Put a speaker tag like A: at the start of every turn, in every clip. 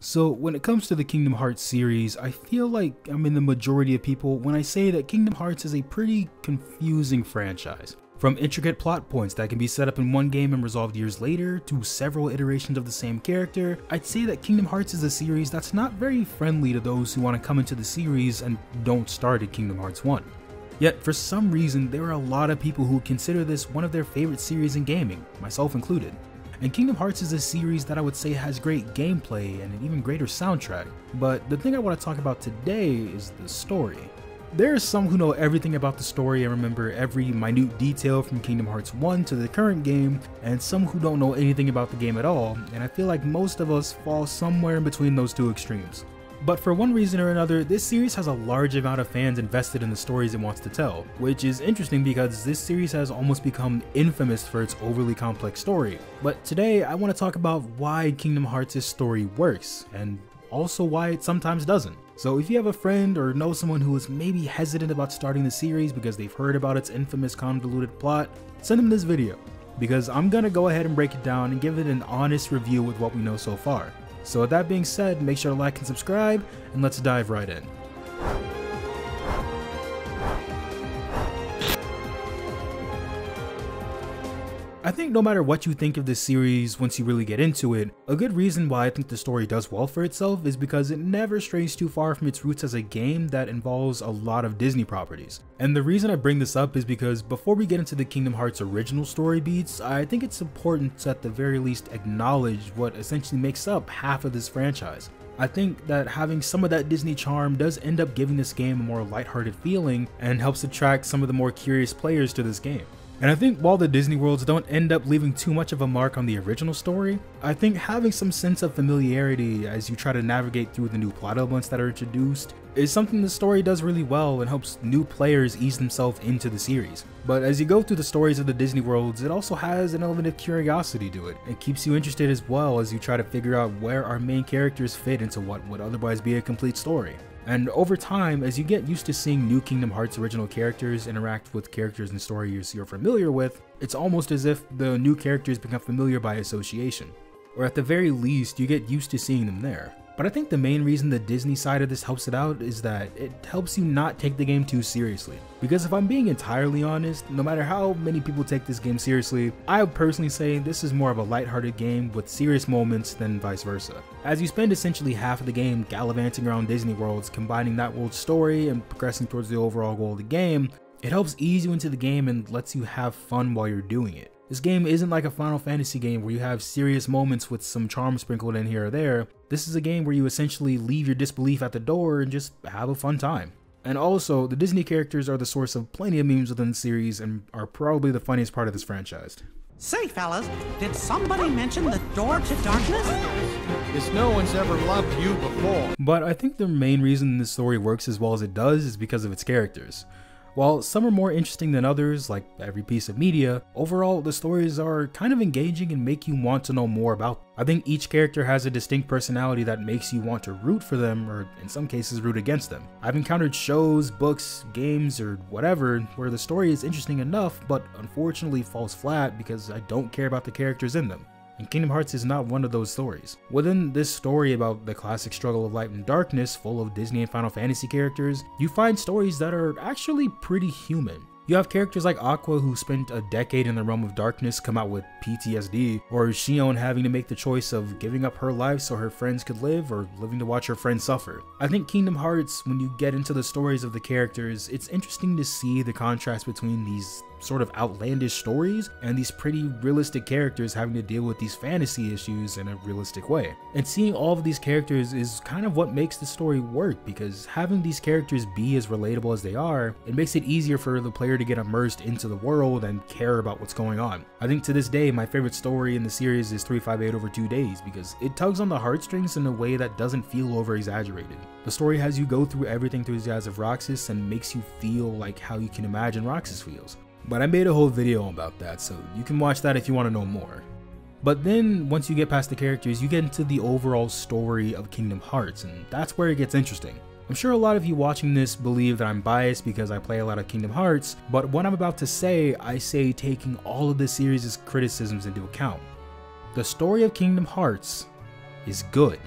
A: So when it comes to the Kingdom Hearts series, I feel like I'm in the majority of people when I say that Kingdom Hearts is a pretty confusing franchise. From intricate plot points that can be set up in one game and resolved years later, to several iterations of the same character, I'd say that Kingdom Hearts is a series that's not very friendly to those who want to come into the series and don't start at Kingdom Hearts 1. Yet for some reason, there are a lot of people who consider this one of their favorite series in gaming, myself included. And Kingdom Hearts is a series that I would say has great gameplay and an even greater soundtrack, but the thing I want to talk about today is the story. There are some who know everything about the story and remember every minute detail from Kingdom Hearts 1 to the current game, and some who don't know anything about the game at all, and I feel like most of us fall somewhere in between those two extremes. But for one reason or another, this series has a large amount of fans invested in the stories it wants to tell, which is interesting because this series has almost become infamous for its overly complex story. But today, I want to talk about why Kingdom Hearts' story works, and also why it sometimes doesn't. So if you have a friend or know someone who is maybe hesitant about starting the series because they've heard about its infamous convoluted plot, send them this video, because I'm gonna go ahead and break it down and give it an honest review with what we know so far. So with that being said, make sure to like and subscribe, and let's dive right in. I think no matter what you think of this series once you really get into it, a good reason why I think the story does well for itself is because it never strays too far from its roots as a game that involves a lot of Disney properties. And the reason I bring this up is because before we get into the Kingdom Hearts original story beats, I think it's important to at the very least acknowledge what essentially makes up half of this franchise. I think that having some of that Disney charm does end up giving this game a more lighthearted feeling and helps attract some of the more curious players to this game. And I think while the Disney worlds don't end up leaving too much of a mark on the original story, I think having some sense of familiarity as you try to navigate through the new plot elements that are introduced is something the story does really well and helps new players ease themselves into the series. But as you go through the stories of the Disney worlds, it also has an element of curiosity to it. It keeps you interested as well as you try to figure out where our main characters fit into what would otherwise be a complete story. And over time, as you get used to seeing new Kingdom Hearts original characters interact with characters and stories you're familiar with, it's almost as if the new characters become familiar by association. Or at the very least, you get used to seeing them there. But I think the main reason the Disney side of this helps it out is that it helps you not take the game too seriously. Because if I'm being entirely honest, no matter how many people take this game seriously, I would personally say this is more of a lighthearted game with serious moments than vice versa. As you spend essentially half of the game gallivanting around Disney worlds, combining that world's story and progressing towards the overall goal of the game, it helps ease you into the game and lets you have fun while you're doing it. This game isn't like a Final Fantasy game where you have serious moments with some charm sprinkled in here or there. This is a game where you essentially leave your disbelief at the door and just have a fun time. And also, the Disney characters are the source of plenty of memes within the series and are probably the funniest part of this franchise.
B: Say fellas, did somebody mention the door to darkness?
C: It's no one's ever loved you before.
A: But I think the main reason this story works as well as it does is because of its characters. While some are more interesting than others, like every piece of media, overall the stories are kind of engaging and make you want to know more about them. I think each character has a distinct personality that makes you want to root for them, or in some cases root against them. I've encountered shows, books, games, or whatever where the story is interesting enough but unfortunately falls flat because I don't care about the characters in them. And Kingdom Hearts is not one of those stories. Within this story about the classic struggle of light and darkness, full of Disney and Final Fantasy characters, you find stories that are actually pretty human. You have characters like Aqua, who spent a decade in the realm of darkness, come out with PTSD, or Xion having to make the choice of giving up her life so her friends could live, or living to watch her friends suffer. I think Kingdom Hearts, when you get into the stories of the characters, it's interesting to see the contrast between these sort of outlandish stories and these pretty realistic characters having to deal with these fantasy issues in a realistic way. And seeing all of these characters is kind of what makes the story work, because having these characters be as relatable as they are, it makes it easier for the player to get immersed into the world and care about what's going on. I think to this day, my favorite story in the series is 358 Over 2 Days, because it tugs on the heartstrings in a way that doesn't feel over exaggerated. The story has you go through everything through the eyes of Roxas and makes you feel like how you can imagine Roxas feels. But I made a whole video about that, so you can watch that if you want to know more. But then, once you get past the characters, you get into the overall story of Kingdom Hearts, and that's where it gets interesting. I'm sure a lot of you watching this believe that I'm biased because I play a lot of Kingdom Hearts, but what I'm about to say, I say taking all of the series' criticisms into account. The story of Kingdom Hearts is good.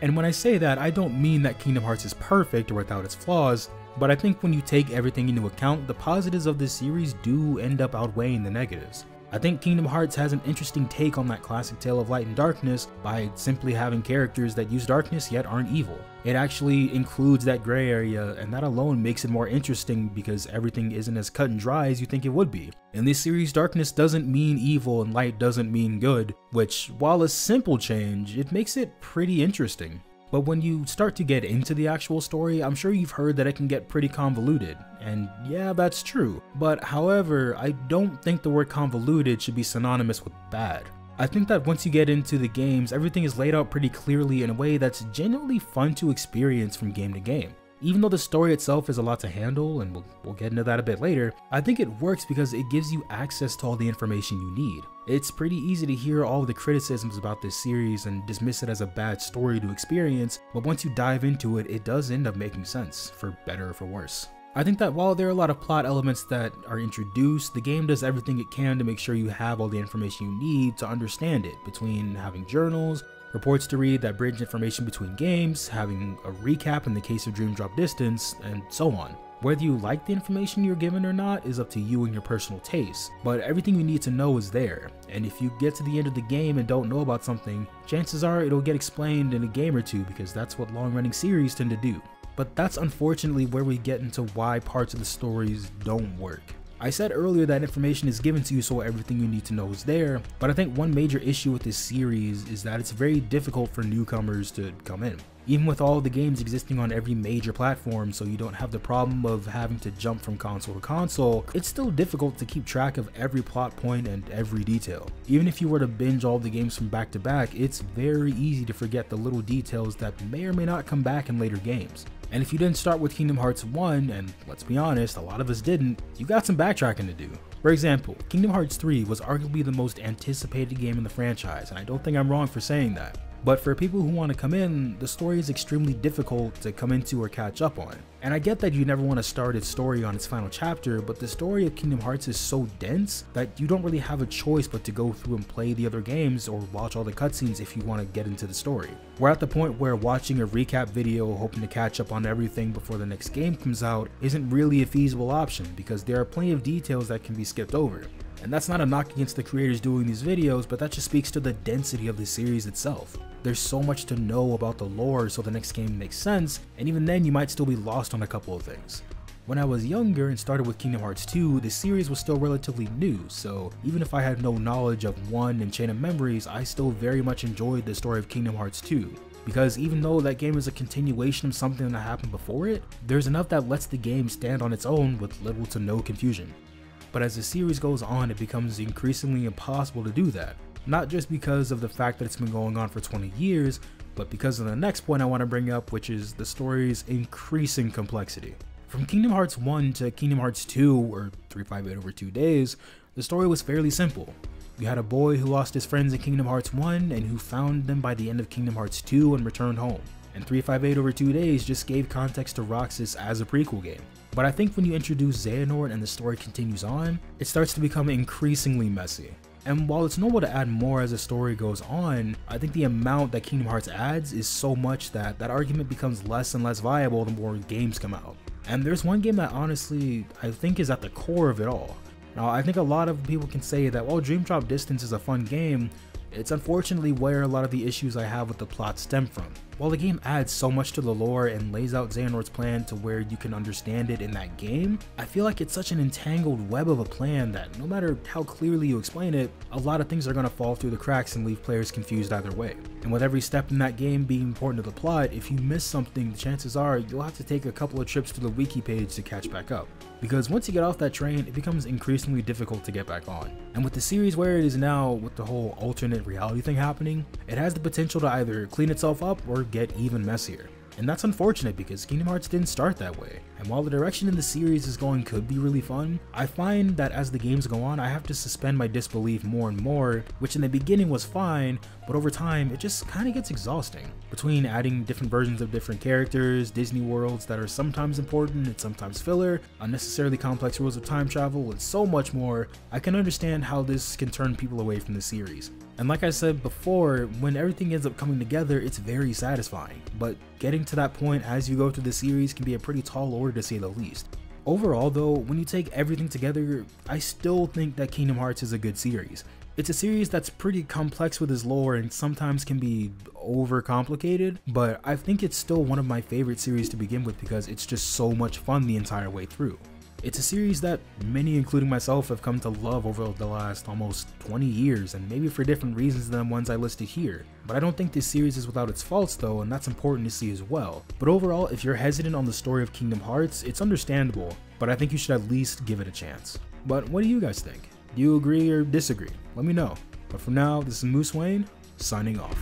A: And when I say that, I don't mean that Kingdom Hearts is perfect or without its flaws, but I think when you take everything into account, the positives of this series do end up outweighing the negatives. I think Kingdom Hearts has an interesting take on that classic tale of light and darkness by simply having characters that use darkness yet aren't evil. It actually includes that gray area, and that alone makes it more interesting because everything isn't as cut and dry as you think it would be. In this series, darkness doesn't mean evil and light doesn't mean good, which, while a simple change, it makes it pretty interesting. But when you start to get into the actual story, I'm sure you've heard that it can get pretty convoluted, and yeah, that's true. But however, I don't think the word convoluted should be synonymous with bad. I think that once you get into the games, everything is laid out pretty clearly in a way that's genuinely fun to experience from game to game. Even though the story itself is a lot to handle, and we'll get into that a bit later, I think it works because it gives you access to all the information you need. It's pretty easy to hear all of the criticisms about this series and dismiss it as a bad story to experience, but once you dive into it, it does end up making sense, for better or for worse. I think that while there are a lot of plot elements that are introduced, the game does everything it can to make sure you have all the information you need to understand it, between having journals, reports to read that bridge information between games, having a recap in the case of Dream Drop Distance, and so on. Whether you like the information you're given or not is up to you and your personal taste, but everything you need to know is there, and if you get to the end of the game and don't know about something, chances are it'll get explained in a game or two because that's what long-running series tend to do. But that's unfortunately where we get into why parts of the stories don't work. I said earlier that information is given to you so everything you need to know is there, but I think one major issue with this series is that it's very difficult for newcomers to come in. Even with all the games existing on every major platform, so you don't have the problem of having to jump from console to console, it's still difficult to keep track of every plot point and every detail. Even if you were to binge all the games from back to back, it's very easy to forget the little details that may or may not come back in later games. And if you didn't start with Kingdom Hearts 1, and let's be honest, a lot of us didn't, you got some backtracking to do. For example, Kingdom Hearts 3 was arguably the most anticipated game in the franchise, and I don't think I'm wrong for saying that. But for people who want to come in, the story is extremely difficult to come into or catch up on. And I get that you never want to start its story on its final chapter, but the story of Kingdom Hearts is so dense that you don't really have a choice but to go through and play the other games or watch all the cutscenes if you want to get into the story. We're at the point where watching a recap video hoping to catch up on everything before the next game comes out isn't really a feasible option because there are plenty of details that can be skipped over. And that's not a knock against the creators doing these videos, but that just speaks to the density of the series itself. There's so much to know about the lore so the next game makes sense, and even then you might still be lost on a couple of things. When I was younger and started with Kingdom Hearts 2, the series was still relatively new, so even if I had no knowledge of 1 and Chain of Memories, I still very much enjoyed the story of Kingdom Hearts 2. Because even though that game is a continuation of something that happened before it, there's enough that lets the game stand on its own with little to no confusion. But as the series goes on, it becomes increasingly impossible to do that. Not just because of the fact that it's been going on for 20 years, but because of the next point I want to bring up, which is the story's increasing complexity. From Kingdom Hearts 1 to Kingdom Hearts 2, or 358 over 2 days, the story was fairly simple. You had a boy who lost his friends in Kingdom Hearts 1 and who found them by the end of Kingdom Hearts 2 and returned home. And 358 over 2 days just gave context to Roxas as a prequel game. But I think when you introduce Xehanort and the story continues on, it starts to become increasingly messy. And while it's normal to add more as the story goes on, I think the amount that Kingdom Hearts adds is so much that that argument becomes less and less viable the more games come out. And there's one game that honestly, I think is at the core of it all. Now, I think a lot of people can say that while Dream Drop Distance is a fun game, it's unfortunately where a lot of the issues I have with the plot stem from. While the game adds so much to the lore and lays out Xehanort's plan to where you can understand it in that game, I feel like it's such an entangled web of a plan that no matter how clearly you explain it, a lot of things are going to fall through the cracks and leave players confused either way. And with every step in that game being important to the plot, if you miss something, the chances are you'll have to take a couple of trips to the wiki page to catch back up. Because once you get off that train, it becomes increasingly difficult to get back on. And with the series where it is now, with the whole alternate reality thing happening, it has the potential to either clean itself up or get even messier. And that's unfortunate because Kingdom Hearts didn't start that way. And while the direction in the series is going could be really fun, I find that as the games go on, I have to suspend my disbelief more and more, which in the beginning was fine, but over time, it just kind of gets exhausting. Between adding different versions of different characters, Disney worlds that are sometimes important and sometimes filler, unnecessarily complex rules of time travel, and so much more, I can understand how this can turn people away from the series. And like I said before, when everything ends up coming together, it's very satisfying, but getting to that point as you go through the series can be a pretty tall order to say the least. Overall though, when you take everything together, I still think that Kingdom Hearts is a good series. It's a series that's pretty complex with its lore and sometimes can be overcomplicated, but I think it's still one of my favorite series to begin with because it's just so much fun the entire way through. It's a series that many, including myself, have come to love over the last almost 20 years, and maybe for different reasons than the ones I listed here. But I don't think this series is without its faults though, and that's important to see as well. But overall, if you're hesitant on the story of Kingdom Hearts, it's understandable, but I think you should at least give it a chance. But what do you guys think? Do you agree or disagree? Let me know. But for now, this is Moose Wayne, signing off.